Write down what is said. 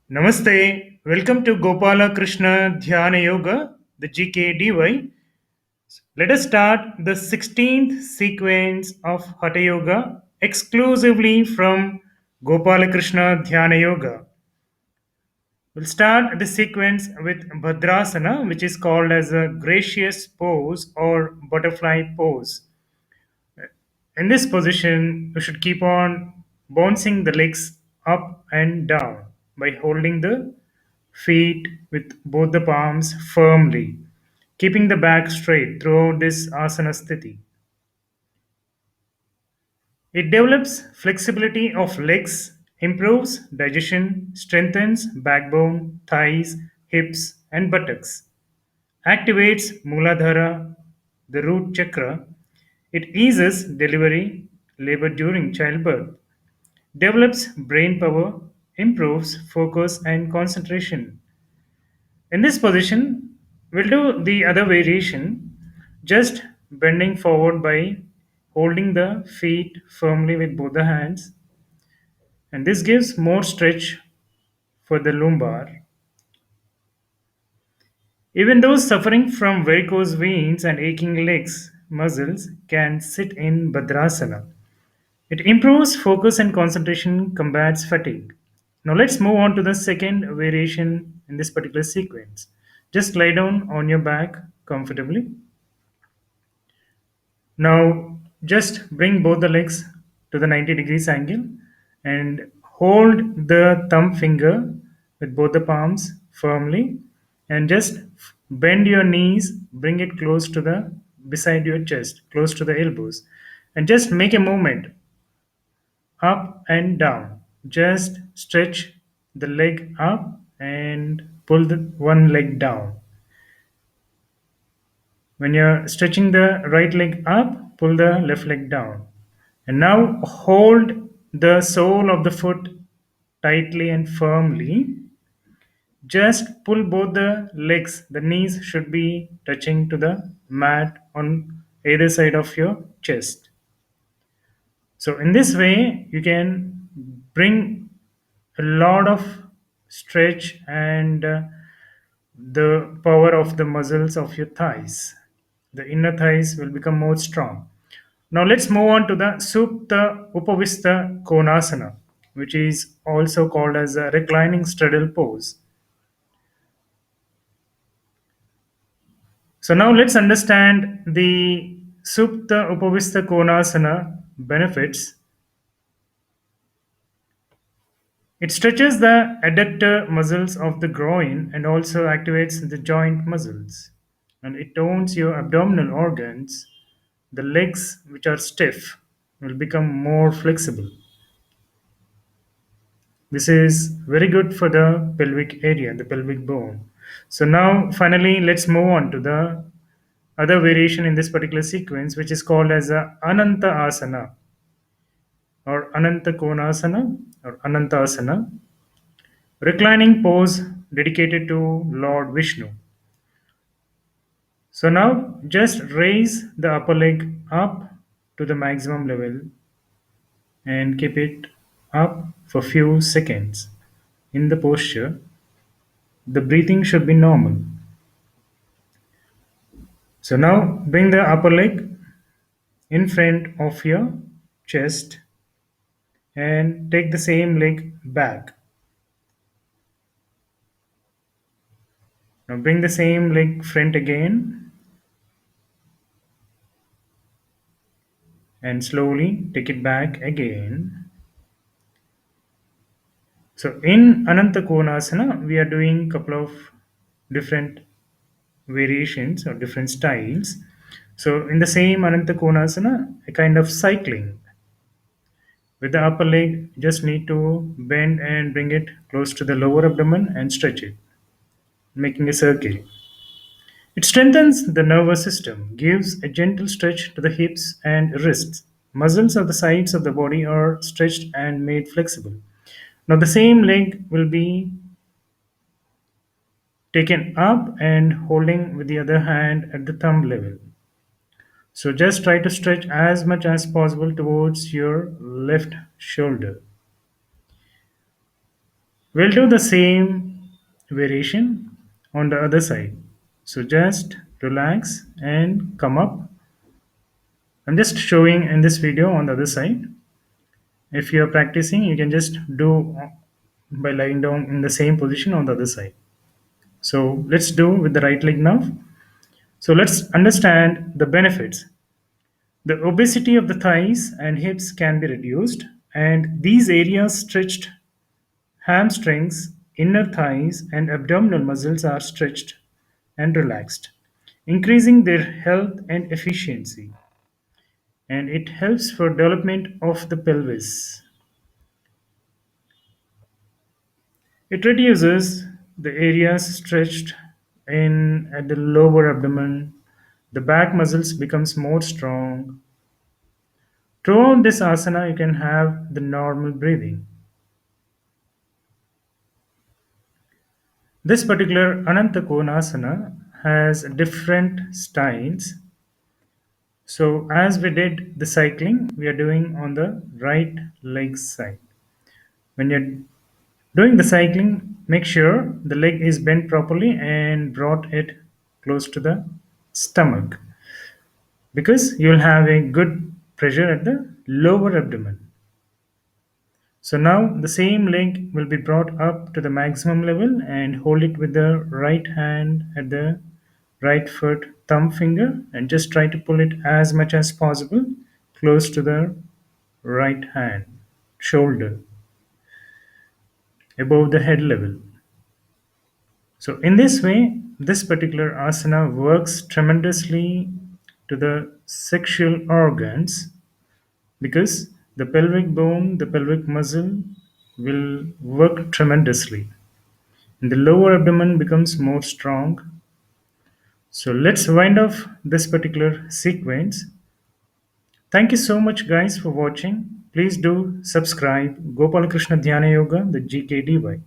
Namaste. Welcome to Gopala Krishna Dhyana Yoga, the Gkdy. Let us start the 16th sequence of Hatha Yoga exclusively from Gopala Krishna Dhyana Yoga. We'll start the sequence with Bhadrasana, which is called as a gracious pose or butterfly pose. In this position, you should keep on bouncing the legs up and down by holding the feet with both the palms firmly, keeping the back straight throughout this asana sthiti. It develops flexibility of legs, improves digestion, strengthens backbone, thighs, hips, and buttocks, activates Muladhara, the root chakra. It eases delivery, labor during childbirth, develops brain power, improves focus and concentration. In this position, we'll do the other variation, just bending forward by holding the feet firmly with both the hands, and this gives more stretch for the lumbar. Even those suffering from varicose veins and aching legs muscles can sit in Bhadrasana. It improves focus and concentration, combats fatigue. Now let's move on to the second variation in this particular sequence. Just lie down on your back comfortably. Now just bring both the legs to the 90 degrees angle and hold the thumb finger with both the palms firmly and just bend your knees, bring it close to the beside your chest, close to the elbows, and just make a movement up and down. Just stretch the leg up and pull the one leg down. When you're stretching the right leg up, pull the left leg down. And now hold the sole of the foot tightly and firmly. Just pull both the legs. The knees should be touching to the mat on either side of your chest. So, in this way, you can bring a lot of stretch and the power of the muscles of your thighs. The inner thighs will become more strong. Now let's move on to the Supta Upavista Konasana, which is also called as a reclining straddle pose. So now let's understand the Supta Upavista Konasana benefits. It stretches the adductor muscles of the groin and also activates the joint muscles. And it tones your abdominal organs. The legs, which are stiff, will become more flexible. This is very good for the pelvic area, the pelvic bone. So now finally let's move on to the other variation in this particular sequence, which is called as a Ananta Asana or Ananta Konasana or Ananta Asana, reclining pose dedicated to Lord Vishnu. So now just raise the upper leg up to the maximum level and keep it up for few seconds. In the posture, the breathing should be normal. So now bring the upper leg in front of your chest and take the same leg back. Now bring the same leg front again and slowly take it back again. So in Ananta Konasana, we are doing a couple of different variations or different styles. So in the same Ananta Konasana, a kind of cycling. With the upper leg, just need to bend and bring it close to the lower abdomen and stretch it, making a circle. It strengthens the nervous system, gives a gentle stretch to the hips and wrists. Muscles of the sides of the body are stretched and made flexible. Now, the same leg will be taken up and holding with the other hand at the thumb level. So, just try to stretch as much as possible towards your left shoulder. We'll do the same variation on the other side. So just relax and come up. I'm just showing in this video on the other side. If you're practicing, you can just do by lying down in the same position on the other side. So let's do with the right leg now. So let's understand the benefits. The obesity of the thighs and hips can be reduced, and these areas stretched. Hamstrings, inner thighs, and abdominal muscles are stretched and relaxed, increasing their health and efficiency. And it helps for development of the pelvis. It reduces the areas stretched in at the lower abdomen. The back muscles becomes more strong. Throughout this asana, you can have the normal breathing. This particular Ananta Konasana has different styles. So as we did the cycling, we are doing on the right leg side. When you're doing the cycling, make sure the leg is bent properly and brought it close to the stomach because you'll have a good pressure at the lower abdomen. So now the same leg will be brought up to the maximum level and hold it with the right hand at the right foot thumb finger and just try to pull it as much as possible close to the right hand shoulder above the head level. So in this way, this particular asana works tremendously to the sexual organs because the pelvic bone, the pelvic muscle will work tremendously. And the lower abdomen becomes more strong. So let's wind off this particular sequence. Thank you so much, guys, for watching. Please do subscribe Gopala Krishna Dhyana Yoga, the GKDY.